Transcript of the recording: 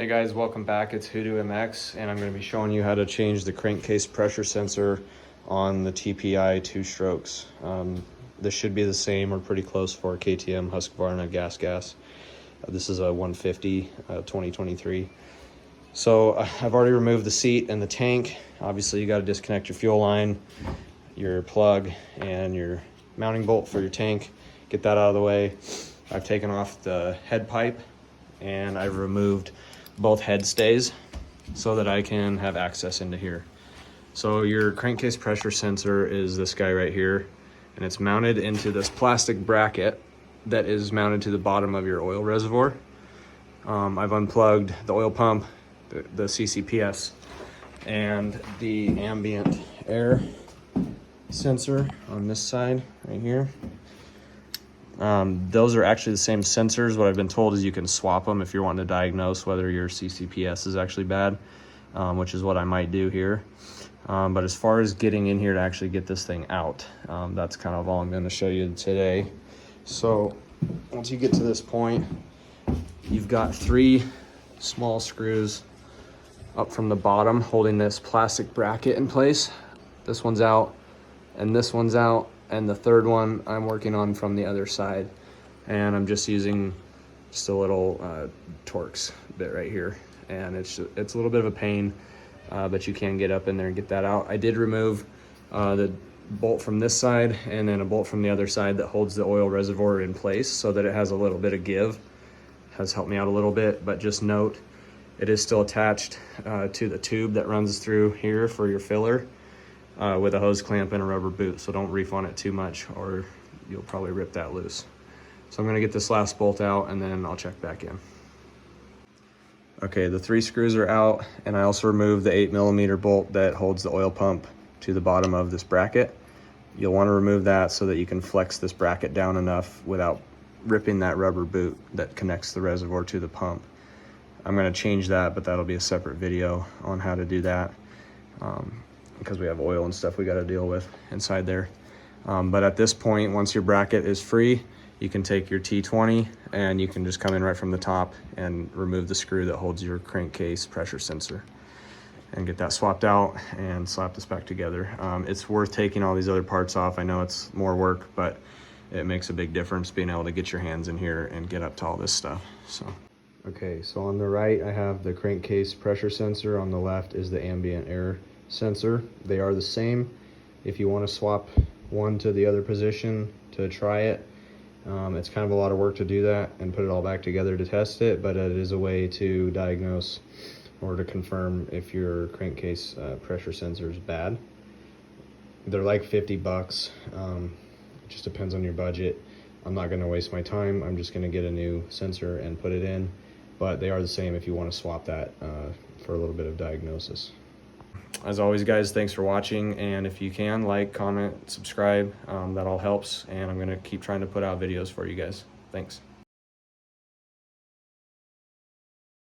Hey guys, welcome back. It's Hoodoo MX, and I'm going to be showing you how to change the crankcase pressure sensor on the TPI 2-strokes. This should be the same or pretty close for KTM Husqvarna gas. This is a 150 2023. So I've already removed the seat and the tank. Obviously you got to disconnect your fuel line, your plug, and your mounting bolt for your tank. Get that out of the way. I've taken off the head pipe and I've removed both head stays so that I can have access into here. So your crankcase pressure sensor is this guy right here, and it's mounted into this plastic bracket that is mounted to the bottom of your oil reservoir. I've unplugged the oil pump, the ccps, and the ambient air sensor on this side right here. Those are actually the same sensors. What I've been told is you can swap them if you're wanting to diagnose whether your ccps is actually bad, which is what I might do here. But as far as getting in here to actually get this thing out, that's kind of all I'm going to show you today. So once you get to this point, you've got 3 small screws up from the bottom holding this plastic bracket in place. This one's out and this one's out, and the third one I'm working on from the other side, and I'm just using just a little Torx bit right here, and it's a little bit of a pain, but you can get up in there and get that out. I did remove the bolt from this side and then a bolt from the other side that holds the oil reservoir in place so that it has a little bit of give. Has helped me out a little bit, but just note it is still attached to the tube that runs through here for your filler, with a hose clamp and a rubber boot, so don't reef on it too much or you'll probably rip that loose. So I'm going to get this last bolt out and then I'll check back in. Okay, the 3 screws are out, and I also removed the 8mm bolt that holds the oil pump to the bottom of this bracket. You'll want to remove that so that you can flex this bracket down enough without ripping that rubber boot that connects the reservoir to the pump. I'm going to change that, but that'll be a separate video on how to do that. Because we have oil and stuff we got to deal with inside there. But at this point, once your bracket is free, you can take your T20 and you can just come in right from the top and remove the screw that holds your crankcase pressure sensor and get that swapped out and slap this back together. It's worth taking all these other parts off. I know it's more work, but it makes a big difference being able to get your hands in here and get up to all this stuff. Okay, so on the right I have the crankcase pressure sensor. On the left is the ambient air sensor. They are the same. If you want to swap one to the other position to try it, it's kind of a lot of work to do that and put it all back together to test it, but it is a way to diagnose or to confirm if your crankcase pressure sensor is bad. They're like 50 bucks. It just depends on your budget. I'm not going to waste my time. I'm just going to get a new sensor and put it in, but they are the same if you want to swap that for a little bit of diagnosis. As always, guys, thanks for watching, and if you can, like, comment, subscribe, that all helps, and I'm going to keep trying to put out videos for you guys. Thanks.